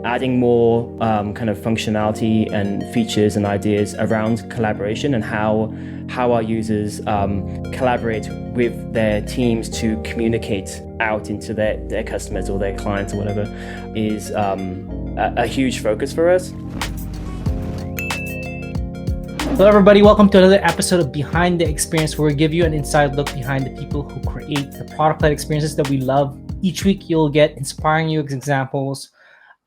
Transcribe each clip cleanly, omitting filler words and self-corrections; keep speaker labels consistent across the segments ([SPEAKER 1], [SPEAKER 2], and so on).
[SPEAKER 1] adding more kind of functionality and features and ideas around collaboration and how our users collaborate with their teams to communicate out into their customers or their clients or whatever is a huge focus for us.
[SPEAKER 2] Hello everybody, welcome to another episode of Behind the Experience, where we give you an inside look behind the people who create the product-led experiences that we love. Each week you'll get inspiring UX examples,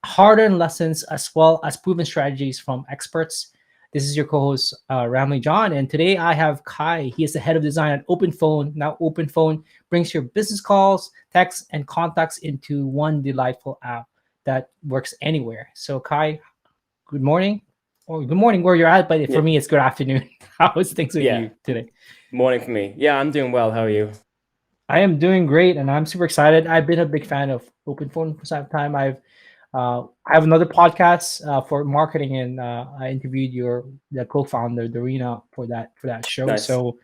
[SPEAKER 2] hard-earned lessons, as well as proven strategies from experts. This is your co-host Ramli John, and today I have Cai. He is the head of design at OpenPhone. Now OpenPhone brings your business calls, texts, and contacts into one delightful app that works anywhere. So Cai, good morning. Oh, good morning where you're at, but for me, it's good afternoon. How is things with you today?
[SPEAKER 1] Morning for me. Yeah, I'm doing well. How are you?
[SPEAKER 2] I am doing great, and I'm super excited. I've been a big fan of OpenPhone for some time. I have another podcast for marketing, and I interviewed the co-founder, Dorina, for that show.
[SPEAKER 1] Nice.
[SPEAKER 2] So,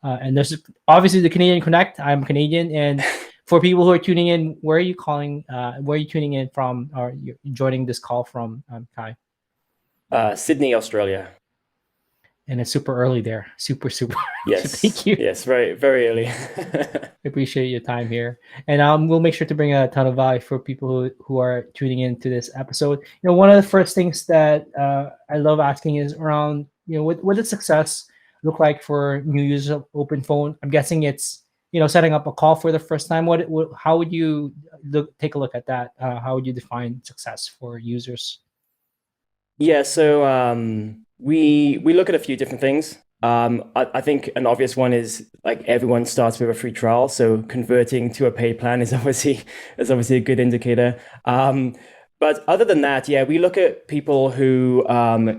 [SPEAKER 2] and there's obviously the Canadian Connect. I'm Canadian, and for people who are tuning in, where are you calling? Where are you tuning in from? Or you're joining this call from, Cai?
[SPEAKER 1] Sydney, Australia.
[SPEAKER 2] And it's super early there. Super.
[SPEAKER 1] Yes.
[SPEAKER 2] So thank you.
[SPEAKER 1] Yes, very, very early.
[SPEAKER 2] I appreciate your time here. And we'll make sure to bring a ton of value for people who are tuning into this episode. You know, one of the first things that I love asking is around, you know, what does success look like for new users of OpenPhone? I'm guessing it's, you know, setting up a call for the first time. How would you take a look at that? How would you define success for users?
[SPEAKER 1] Yeah, so we look at a few different things. I think an obvious one is like everyone starts with a free trial, so converting to a paid plan is obviously a good indicator. But other than that, yeah, we look at people who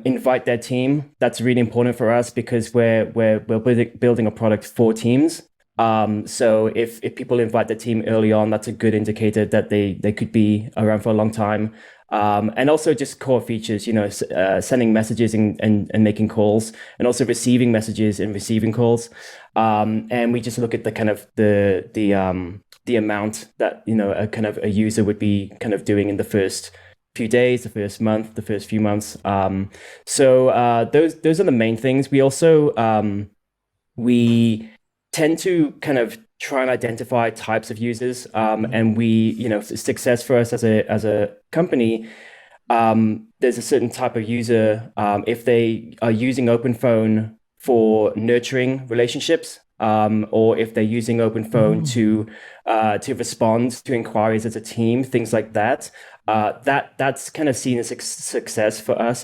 [SPEAKER 1] invite their team. That's really important for us because we're building a product for teams. So if people invite their team early on, that's a good indicator that they could be around for a long time. And also just core features, you know, sending messages and making calls, and also receiving messages and receiving calls. And we just look at the kind of the amount that, you know, a user would be kind of doing in the first few days, the first month, the first few months. So those are the main things. We also we tend to kind of try and identify types of users, and we, you know, success for us as a company. There's a certain type of user if they are using OpenPhone for nurturing relationships, or if they're using OpenPhone to respond to inquiries as a team, things like that. That's kind of seen as a success for us,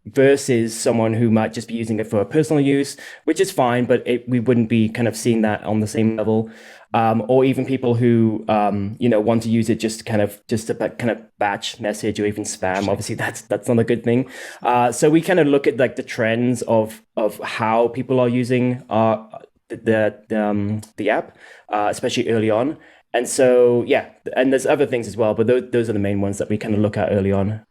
[SPEAKER 1] versus someone who might just be using it for personal use, which is fine, but we wouldn't be kind of seeing that on the same level. Or even people who you know, want to use it just to kind of batch message or even spam. Obviously, that's not a good thing. So we kind of look at like the trends of how people are using the app, especially early on. And so, yeah, and there's other things as well, but those are the main ones that we kind of look at early on.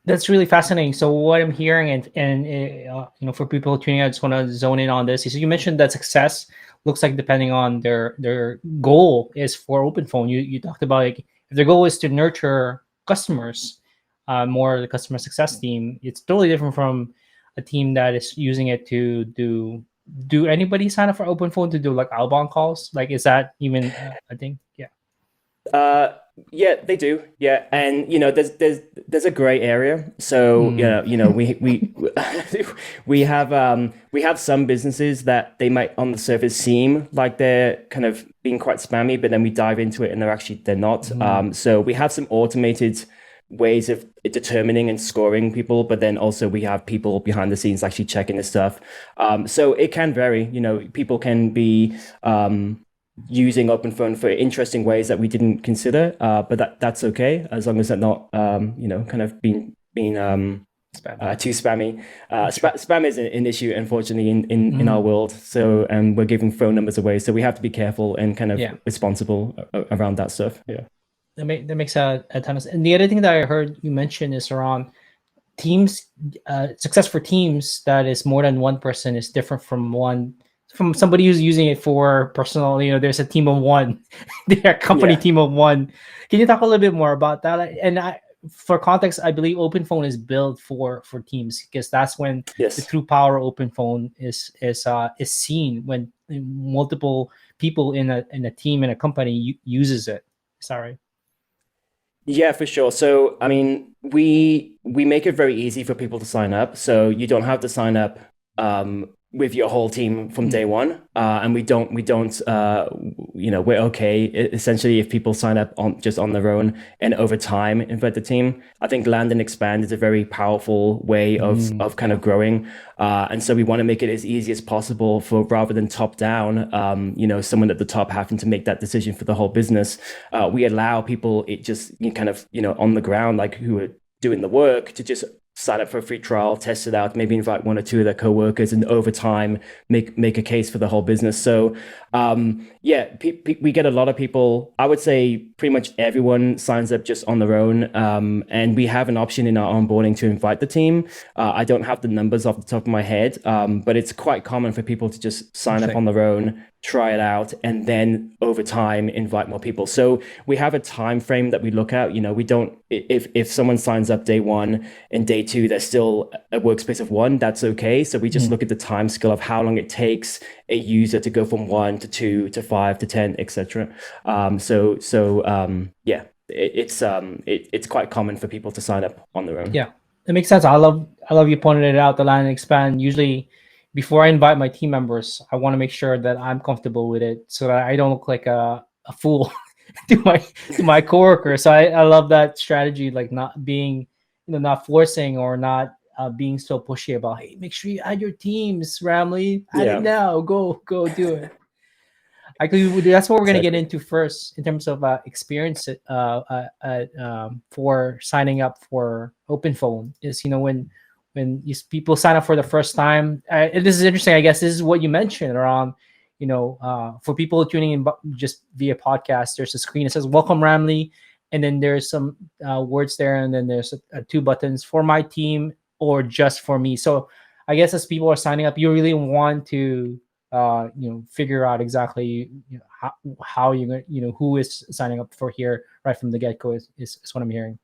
[SPEAKER 2] That's really fascinating. So what I'm hearing, and you know, for people tuning out, I just want to zone in on this. So you mentioned that success looks like depending on their goal is for OpenPhone. You talked about, like, if their goal is to nurture customers, more the customer success team, it's totally different from a team that is using it to do anybody sign up for OpenPhone to do like outbound calls? Like, is that even a thing? Yeah.
[SPEAKER 1] Yeah, they do. Yeah, and you know, there's a gray area. So you know, we have some businesses that they might on the surface seem like they're kind of being quite spammy, but then we dive into it and they're not. So we have some automated ways of determining and scoring people, but then also we have people behind the scenes actually checking this stuff. So it can vary. You know, people can be using OpenPhone for interesting ways that we didn't consider, but that's okay as long as they're not you know, kind of being too spammy. Spam is an issue, unfortunately, in our world. So, and we're giving phone numbers away, so we have to be careful and kind of responsible around that stuff. Yeah.
[SPEAKER 2] That makes a ton of sense. And the other thing that I heard you mention is around teams. Success for teams that is more than one person is different from somebody who's using it for personal. You know, there's a team of one, they're a company team of one. Can you talk a little bit more about that? And for context, I believe OpenPhone is built for teams, because that's when the
[SPEAKER 1] Yes.
[SPEAKER 2] true power of OpenPhone is seen, when multiple people in a team, in a company, uses it. Sorry.
[SPEAKER 1] Yeah, for sure. So, I mean, we make it very easy for people to sign up. So you don't have to sign up with your whole team from day one. And we don't we're okay essentially if people sign up on just on their own and over time invite the team. I think land and expand is a very powerful way of kind of growing. And so we want to make it as easy as possible for rather than top down, someone at the top having to make that decision for the whole business. We allow people it just kind of, on the ground, like who are doing the work to just sign up for a free trial, test it out, maybe invite one or two of their coworkers, and over time make a case for the whole business. So we get a lot of people. I would say pretty much everyone signs up just on their own, and we have an option in our onboarding to invite the team. I don't have the numbers off the top of my head, but it's quite common for people to just sign up on their own, try it out, and then over time invite more people. So we have a time frame that we look at. We don't, if someone signs up day one and day two they're still a workspace of one, that's okay. So we just look at the time scale of how long it takes a user to go from 1 to 2 to 5 to 10, etc. It's quite common for people to sign up on their own.
[SPEAKER 2] Yeah, it makes sense. I love you pointed it out, the land and expand. Usually, before I invite my team members, I want to make sure that I'm comfortable with it, so that I don't look like a fool to my coworker. So I love that strategy, like not being, not forcing, or not being so pushy about, hey, make sure you add your teams, Ramli, add it
[SPEAKER 1] Yeah,
[SPEAKER 2] now, go do it. That's what we're gonna get
[SPEAKER 1] exactly.
[SPEAKER 2] into first in terms of experience for signing up for OpenPhone. Is, when people sign up for the first time. This is interesting. I guess this is what you mentioned around, for people tuning in just via podcast. There's a screen that says "Welcome, Ramli," and then there's some words there, and then there's two buttons for my team or just for me. So I guess as people are signing up, you really want to figure out exactly, how you're going, who is signing up for here right from the get-go, is what I'm hearing.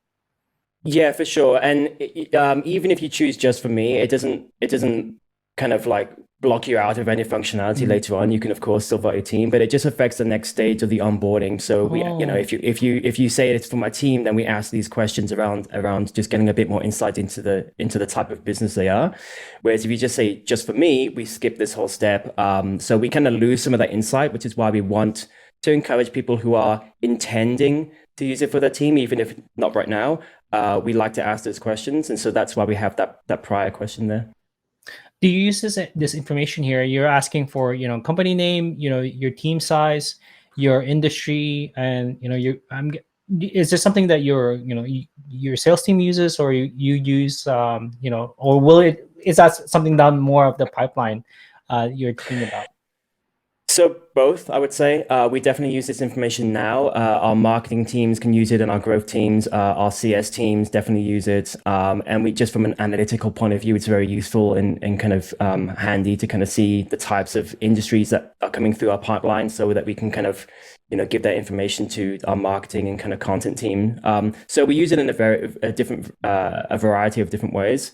[SPEAKER 1] Yeah, for sure. And even if you choose just for me, it doesn't kind of like block you out of any functionality
[SPEAKER 2] Mhm.
[SPEAKER 1] later on. You can of course still vote your team, but it just affects the next stage of the onboarding. So we,
[SPEAKER 2] Oh.
[SPEAKER 1] if you say it's for my team, then we ask these questions around just getting a bit more insight into the type of business they are. Whereas if you just say just for me, we skip this whole step. So we kind of lose some of that insight, which is why we want to encourage people who are intending to use it for their team, even if not right now. We like to ask those questions, and so that's why we have that prior question there.
[SPEAKER 2] Do you use this information here? You're asking for, company name, your team size, your industry, and is there something that your sales team uses, or you use, or is that something down more of the pipeline you're thinking about?
[SPEAKER 1] So both, I would say. We definitely use this information now. Our marketing teams can use it, and our growth teams, our CS teams definitely use it. And we just from an analytical point of view, it's very useful and kind of handy to kind of see the types of industries that are coming through our pipeline, so that we can kind of give that information to our marketing and kind of content team. So we use it in a variety of different ways.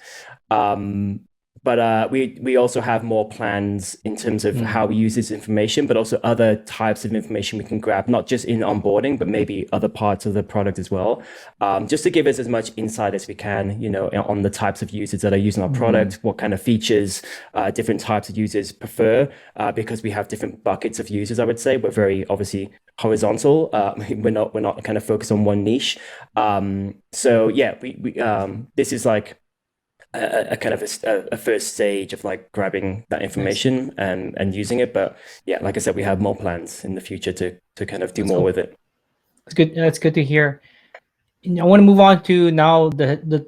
[SPEAKER 1] Um, but we also have more plans in terms of how we use this information, but also other types of information we can grab, not just in onboarding, but maybe other parts of the product as well, just to give us as much insight as we can, on the types of users that are using our product, what kind of features different types of users prefer, because we have different buckets of users. I would say we're very obviously horizontal. We're not kind of focused on one niche. So yeah, we this is like a kind of a first stage of like grabbing that
[SPEAKER 2] Nice.
[SPEAKER 1] information and using it. But yeah, like I said, we have more plans in the future to kind of do
[SPEAKER 2] That's
[SPEAKER 1] more
[SPEAKER 2] cool.
[SPEAKER 1] with it.
[SPEAKER 2] That's good. That's good to hear. I want to move on to now the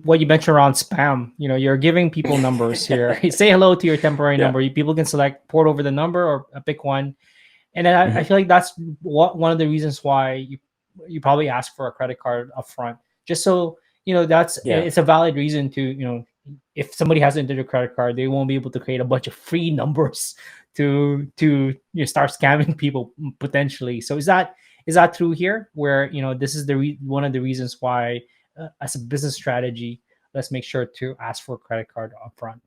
[SPEAKER 2] what you mentioned around spam. You're giving people numbers here. You say hello to your temporary
[SPEAKER 1] Yeah.
[SPEAKER 2] number. People can select port over the number, or pick one. And then I
[SPEAKER 1] Mhm.
[SPEAKER 2] feel like that's one of the reasons why you probably ask for a credit card upfront, just so that's
[SPEAKER 1] Yeah.
[SPEAKER 2] it's a valid reason to, if somebody has entered a credit card, they won't be able to create a bunch of free numbers to start scamming people potentially. So Is that true here? Where this is one of the reasons why, as a business strategy, let's make sure to ask for a credit card upfront.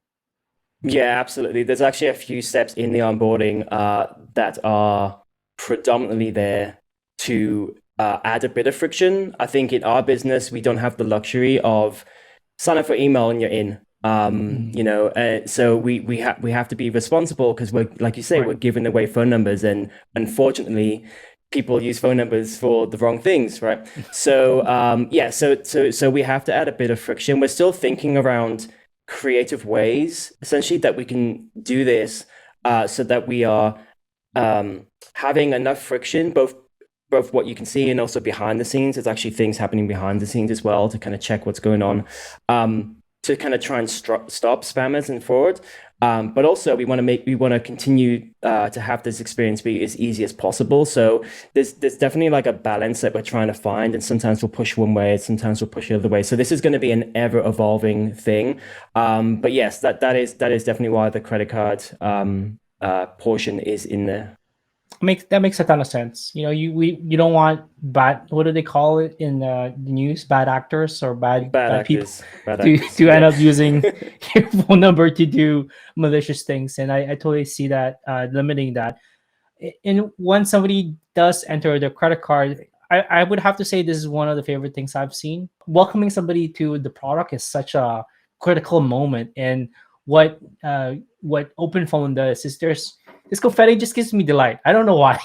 [SPEAKER 1] Yeah, absolutely. There's actually a few steps in the onboarding that are predominantly there to add a bit of friction. I think in our business, we don't have the luxury of sign up for email and you're in.
[SPEAKER 2] Mm,
[SPEAKER 1] So we have to be responsible because we're, like you say, we're
[SPEAKER 2] right.
[SPEAKER 1] giving away phone numbers, and unfortunately, people use phone numbers for the wrong things, right? So yeah, so we have to add a bit of friction. We're still thinking around creative ways, essentially, that we can do this, so that we are having enough friction, both what you can see and also behind the scenes. There's actually things happening behind the scenes as well to kind of check what's going on, to kind of try and stop spammers and fraud. But also we want to continue to have this experience be as easy as possible. So there's definitely like a balance that we're trying to find, and sometimes we'll push one way, sometimes we'll push the other way. So this is going to be an ever evolving thing. But yes, that is definitely why the credit card portion is in there.
[SPEAKER 2] That makes a ton of sense. You don't want bad, what do they call it in the news? Bad actors or
[SPEAKER 1] Bad
[SPEAKER 2] bad people
[SPEAKER 1] actors, bad
[SPEAKER 2] to
[SPEAKER 1] actors.
[SPEAKER 2] to end
[SPEAKER 1] Yeah.
[SPEAKER 2] up using your phone number to do malicious things. And I totally see that, limiting that. And when somebody does enter their credit card, I would have to say this is one of the favorite things I've seen. Welcoming somebody to the product is such a critical moment. And what OpenPhone does is this confetti just gives me delight. I don't know why.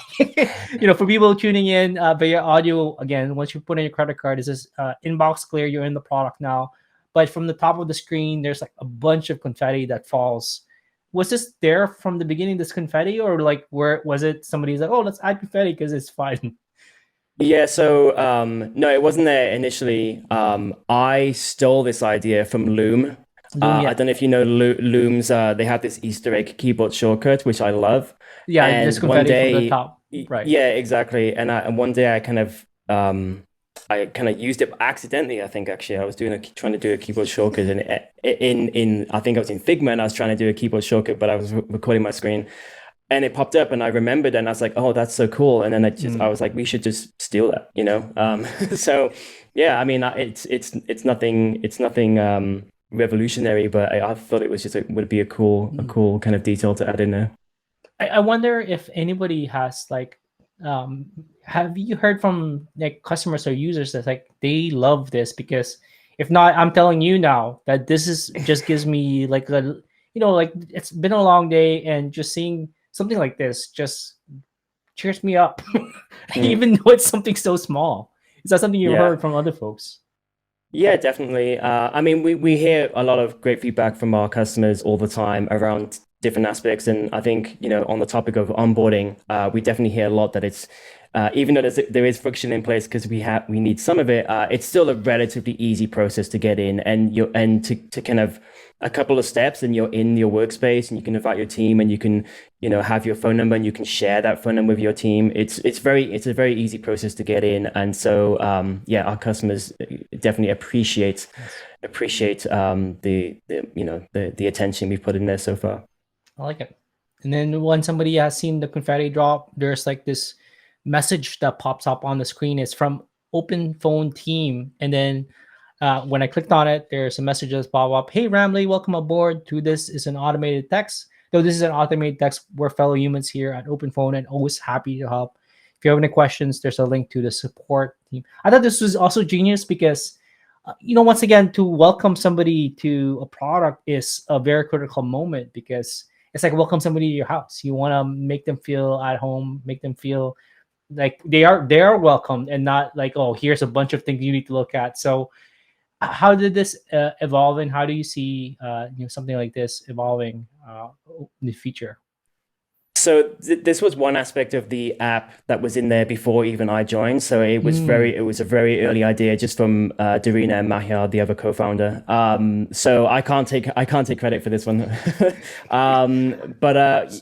[SPEAKER 2] For people tuning in via audio, again, once you put in your credit card, it says inbox clear, you're in the product now. But from the top of the screen, there's like a bunch of confetti that falls. Was this there from the beginning, this confetti, or like where was it somebody's like, oh, let's add confetti because it's fun?
[SPEAKER 1] Yeah, so no, it wasn't there initially. I stole this idea from Loom.
[SPEAKER 2] Loom,
[SPEAKER 1] I
[SPEAKER 2] yeah.
[SPEAKER 1] don't know if you know Loom's. They have this Easter egg keyboard shortcut, which I love.
[SPEAKER 2] Yeah,
[SPEAKER 1] And
[SPEAKER 2] there's
[SPEAKER 1] one
[SPEAKER 2] confetti from the
[SPEAKER 1] day,
[SPEAKER 2] top. Right.
[SPEAKER 1] yeah, exactly. And one day I kind of used it accidentally. I think actually I was trying to do a keyboard shortcut, and in I think I was in Figma, and I was trying to do a keyboard shortcut, but I was recording my screen, and it popped up, and I remembered, and I was like, oh, that's so cool. And then I
[SPEAKER 2] Mm.
[SPEAKER 1] was like, we should just steal that. So yeah, I mean, it's nothing revolutionary, but I thought it was just would be a
[SPEAKER 2] Mm.
[SPEAKER 1] cool kind of detail to add in there.
[SPEAKER 2] I wonder if anybody has like, um, have you heard from like customers or users that like they love this? Because if not, I'm telling you now that this is just gives me like like it's been a long day, and just seeing something like this just cheers me up,
[SPEAKER 1] Mm,
[SPEAKER 2] even though it's something so small. Is that something you've
[SPEAKER 1] yeah.
[SPEAKER 2] heard from other folks?
[SPEAKER 1] Yeah, definitely. I mean, we hear a lot of great feedback from our customers all the time around different aspects. And I think, on the topic of onboarding, we definitely hear a lot that it's, even though there is friction in place because we need some of it, it's still a relatively easy process to get in, and to kind of a couple of steps, and you're in your workspace, and you can invite your team, and you can, have your phone number, and you can share that phone number with your team. It's a very easy process to get in. And so yeah, our customers definitely
[SPEAKER 2] Yes.
[SPEAKER 1] appreciate the attention we've put in there so far.
[SPEAKER 2] I like it. And then when somebody has seen the confetti drop, there's like this message that pops up on the screen. It's from Open Phone team. And then when I clicked on it, there's a message that's pop up. Hey, Ramli, welcome aboard. To this is an automated text. Though this is an automated text, we're fellow humans here at Open Phone and always happy to help. If you have any questions, there's a link to the support team. I thought this was also genius because, once again, to welcome somebody to a product is a very critical moment because it's like welcome somebody to your house. You want to make them feel at home, make them feel like they are welcomed, and not like, oh, here's a bunch of things you need to look at. So how did this evolve, and how do you see something like this evolving in the future?
[SPEAKER 1] So this was one aspect of the app that was in there before even I joined. So
[SPEAKER 2] Mm,
[SPEAKER 1] it was a very early idea just from Darina and Mahia, the other co-founder. So I can't take credit for this one. But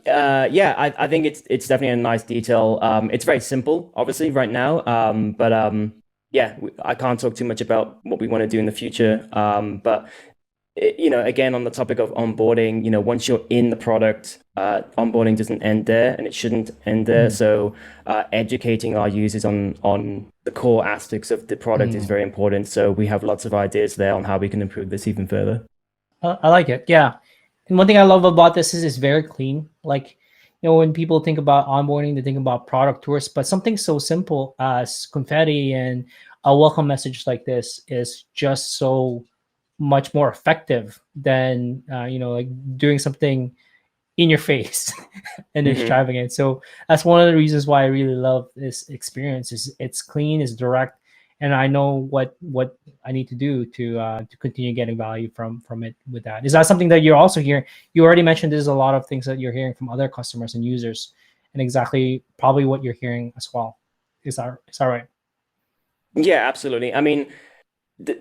[SPEAKER 1] yeah, I think it's definitely a nice detail. It's very simple, obviously, right now. But yeah, I can't talk too much about what we want to do in the future. But again, on the topic of onboarding, once you're in the product, onboarding doesn't end there, and it shouldn't end there.
[SPEAKER 2] Mm,
[SPEAKER 1] So, educating our users on the core aspects of the product is
[SPEAKER 2] mm.
[SPEAKER 1] very important. So we have lots of ideas there on how we can improve this even further.
[SPEAKER 2] I like it. Yeah. And one thing I love about this is it's very clean. Like, when people think about onboarding, they think about product tours, but something so simple as confetti and a welcome message like this is just so much more effective than like doing something in your face and
[SPEAKER 1] Hmm.
[SPEAKER 2] extravagant. So that's one of the reasons why I really love this experience. Is it's clean, it's direct, and I know what I need to do to continue getting value from it. With that, is that something that you're also hearing? You already mentioned there's a lot of things that you're hearing from other customers and users, and exactly probably what you're hearing as well. Is that right?
[SPEAKER 1] Yeah, absolutely. I mean, th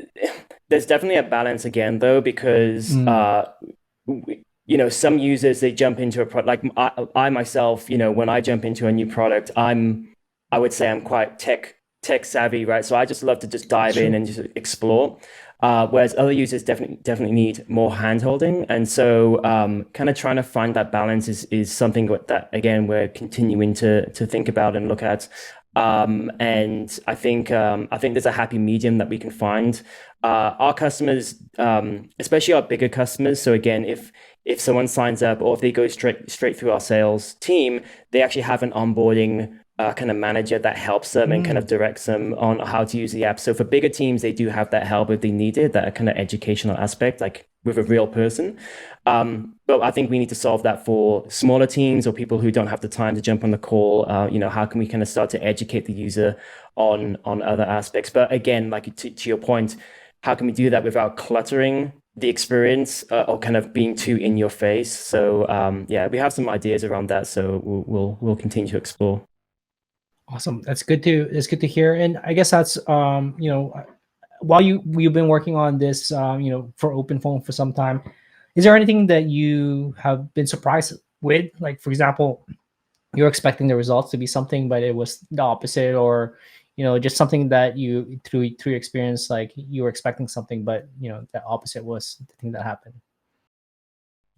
[SPEAKER 1] there's definitely a balance again, though, because
[SPEAKER 2] Mm,
[SPEAKER 1] some users they jump into a product like I myself, when I jump into a new product, I would say I'm quite tech savvy, right? So I just love to just
[SPEAKER 2] that's
[SPEAKER 1] dive in
[SPEAKER 2] true.
[SPEAKER 1] and just explore. Whereas other users definitely need more hand holding, and so kind of trying to find that balance is something that again we're continuing to think about and look at. And I think there's a happy medium that we can find. Our customers, especially our bigger customers. So again, if someone signs up or if they go straight through our sales team, they actually have an onboarding kind of manager that helps them and kind of
[SPEAKER 2] Mm,
[SPEAKER 1] directs them on how to use the app. So for bigger teams, they do have that help if they need it, that kind of educational aspect, like with a real person. But I think we need to solve that for smaller teams or people who don't have the time to jump on the call. How can we kind of start to educate the user on other aspects? But again, like to your point, how can we do that without cluttering the experience or kind of being too in your face? So yeah, we have some ideas around that. So we'll continue to explore.
[SPEAKER 2] awesome. That's good to hear. And I guess that's while you've been working on this for OpenPhone for some time, is there anything that you have been surprised with? Like, for example, you're expecting the results to be something, but it was the opposite, or just something that you through your experience, like you were expecting something, but the opposite was the thing that happened.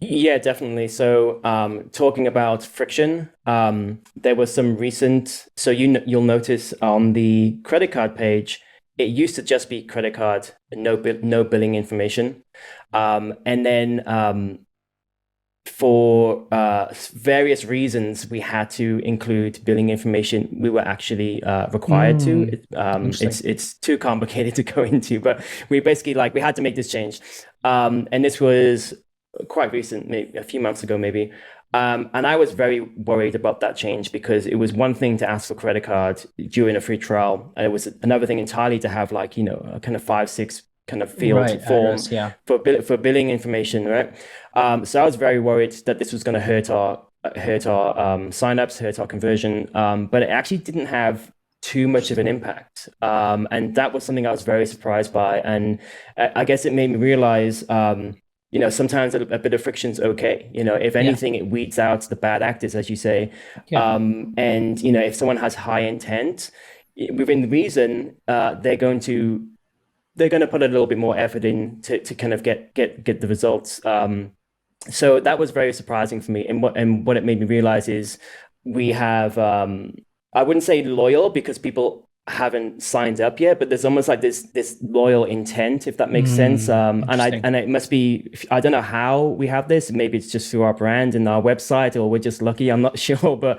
[SPEAKER 1] Yeah, definitely. So, talking about friction, there was some recent. So you'll notice on the credit card page, it used to just be credit card, no billing information, and then for various reasons, we had to include billing information. We were actually required to.
[SPEAKER 2] Mm, interesting.
[SPEAKER 1] It's too complicated to go into, but we basically like we had to make this change, and this was quite recent, maybe a few months ago, maybe. And I was very worried about that change because it was one thing to ask for credit card during a free trial, and it was another thing entirely to have like a kind of 5, 6 kind of
[SPEAKER 2] Right,
[SPEAKER 1] field form
[SPEAKER 2] address, yeah.
[SPEAKER 1] for billing information, right? So I was very worried that this was going to hurt our signups, hurt our conversion, but it actually didn't have too much of an
[SPEAKER 2] Interesting.
[SPEAKER 1] impact, and that was something I was very surprised by, and I guess it made me realize. Sometimes a bit of friction is okay. If
[SPEAKER 2] Yeah,
[SPEAKER 1] anything, it weeds out the bad actors, as you say.
[SPEAKER 2] yeah.
[SPEAKER 1] And if someone has high intent, within reason, they're going to put a little bit more effort in to kind of get the results. So that was very surprising for me. And what it made me realize is we have I wouldn't say loyal because people haven't signed up yet, but there's almost like this loyal intent, if that makes sense. And I
[SPEAKER 2] Interesting.
[SPEAKER 1] and it must be I don't know how we have this. Maybe it's just through our brand and our website, or we're just lucky. I'm not sure, but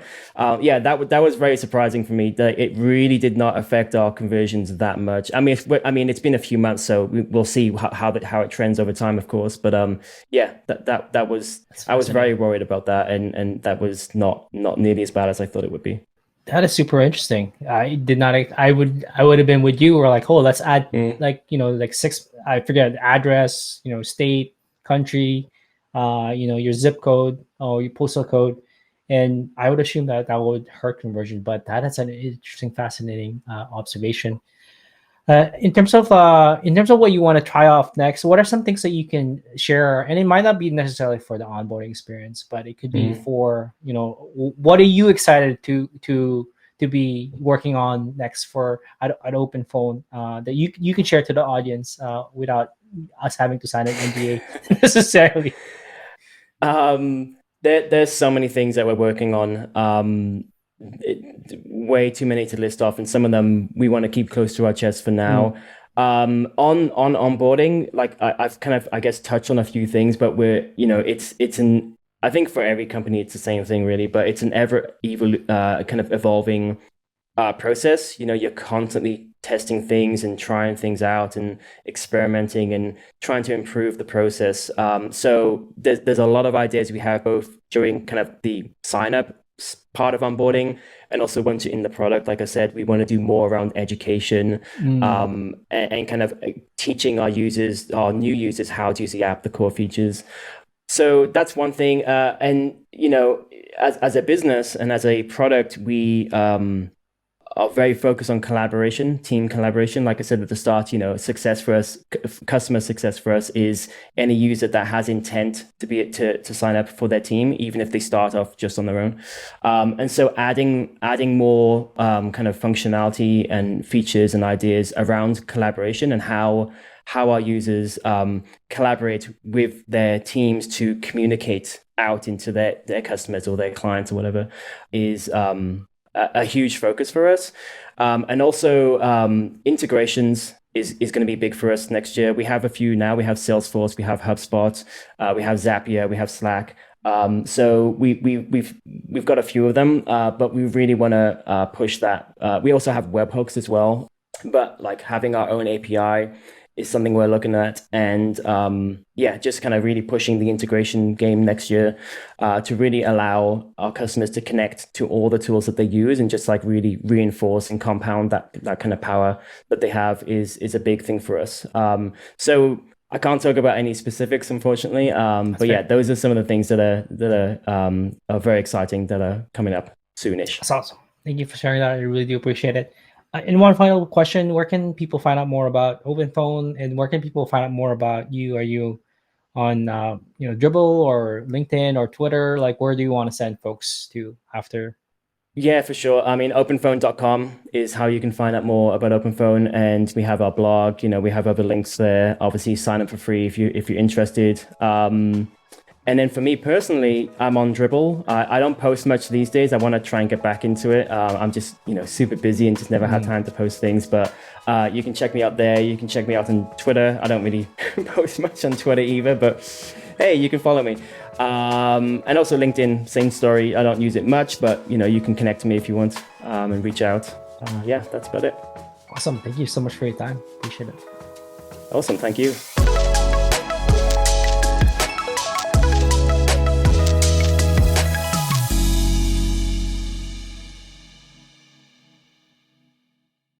[SPEAKER 1] yeah, that was very surprising for me that it really did not affect our conversions that much. I mean, it's been a few months, so we'll see how it trends over time, of course. But yeah, that was
[SPEAKER 2] That's
[SPEAKER 1] I was very
[SPEAKER 2] fascinating.
[SPEAKER 1] worried about that, and that was not nearly as bad as I thought it would be.
[SPEAKER 2] That is super interesting. I did not. I would have been with you. Or like, oh, let's add
[SPEAKER 1] Mm.
[SPEAKER 2] like like six. I forget address. State, country. Your zip code or your postal code, and I would assume that that would hurt conversion. But that is an interesting, fascinating observation. In terms of what you want to try off next, what are some things that you can share? And it might not be necessarily for the onboarding experience, but it could be
[SPEAKER 1] Mm.
[SPEAKER 2] for what are you excited to be working on next for at OpenPhone that you can share to the audience without us having to sign an NDA necessarily.
[SPEAKER 1] There's so many things that we're working on. Way too many to list off, and some of them we want to keep close to our chest for now. On onboarding, like I've kind of, I guess, touched on a few things, but it's an, I think for every company it's the same thing really, but it's an kind of evolving process. You're constantly testing things and trying things out and experimenting and trying to improve the process. So there's a lot of ideas we have both during kind of the sign up part of onboarding and also once you're in the product. Like I said, we want to do more around education and kind of teaching our new users how to use the app, the core features. So that's one thing. And as a business and as a product, we are very focused on collaboration, team collaboration. Like I said at the start, success for us, customer success for us is any user that has intent to sign up for their team, even if they start off just on their own. And so adding more kind of functionality and features and ideas around collaboration and how our users collaborate with their teams to communicate out into their customers or their clients or whatever is a huge focus for us. And also integrations is going to be big for us next year. We have a few now. We have Salesforce, we have HubSpot, we have Zapier, we have Slack. So we've got a few of them, but we really want to push that. We also have webhooks as well, but like having our own API is something we're looking at. And just kind of really pushing the integration game next year to really allow our customers to connect to all the tools that they use and just like really reinforce and compound that kind of power that they have is a big thing for us. So I can't talk about any specifics, unfortunately. But yeah, those are some of the things that are very exciting that are coming up soonish.
[SPEAKER 2] That's awesome. Thank you for sharing that. I really do appreciate it. And one final question: where can people find out more about OpenPhone, and where can people find out more about you? Are you on Dribble or LinkedIn or Twitter? Like, where do you want to send folks to after?
[SPEAKER 1] Yeah, for sure. I mean, openphone.com is how you can find out more about OpenPhone, and we have our blog. We have other links there. Obviously, sign up for free if you're interested. And then for me personally, I'm on Dribble. I don't post much these days. I want to try and get back into it. I'm just, super busy and just never had time to post things. But you can check me out there. You can check me out on Twitter. I don't really post much on Twitter either, but hey, you can follow me. And also LinkedIn, same story. I don't use it much, but you can connect to me if you want and reach out. That's about it.
[SPEAKER 2] Awesome. Thank you so much for your time. Appreciate it.
[SPEAKER 1] Awesome. Thank you.